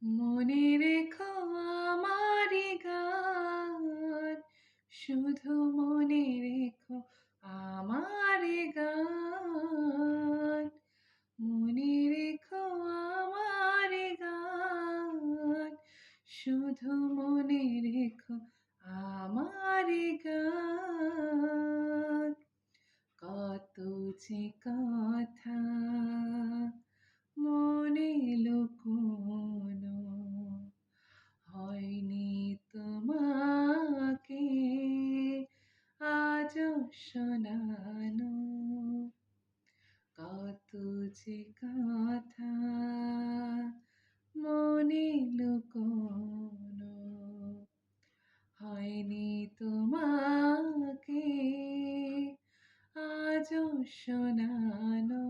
মনে রেখো আমারি গান, শুধু মনে রেখো আমারি গান। মনে রেখো আমারি গান, শুধু মনে রেখো আমারি গান। কত যে কথা মনে লুকোনো হয়নি তোমাকে আজও শোনানো। কত যে কথা মনে লুকোনো হয়নি তোমাকে আজও শোনানো।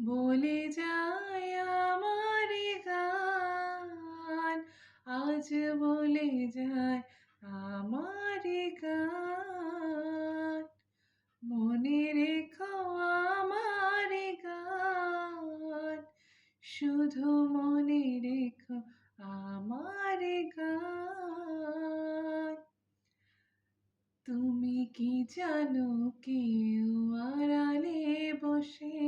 বলে যায় আমার গান, আজ বলে যায় আমার গান। মনে রেখো আমার গান, শুধু মনে রেখো আমার গান। তুমি কি জানো কেউ আড়ালে বসে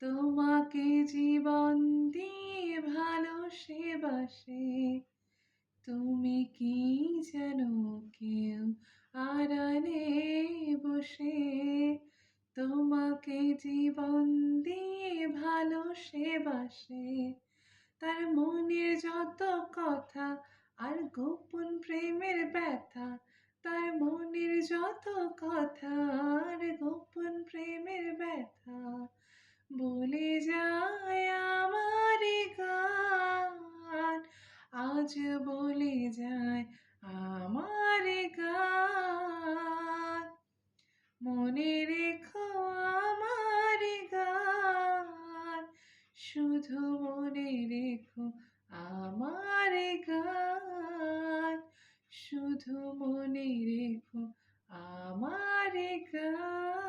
তোমাকে জীবন দিয়ে ভালোবাসে? তুমি কি জানো কেউ আড়ালে বসে তোমাকে জীবন দিয়ে ভালোবাসে? তার মনের যত কথা আর গোপন প্রেমের ব্যথা, তার মনের যত কথা আর গোপন প্রেমের ব্যথা বলে যায় আমার গান, আজ বলে যায় আমার গান। মনে রেখো আমার গান, শুধু মনে রেখো আমার গান, শুধু মনে রেখো আমার গান।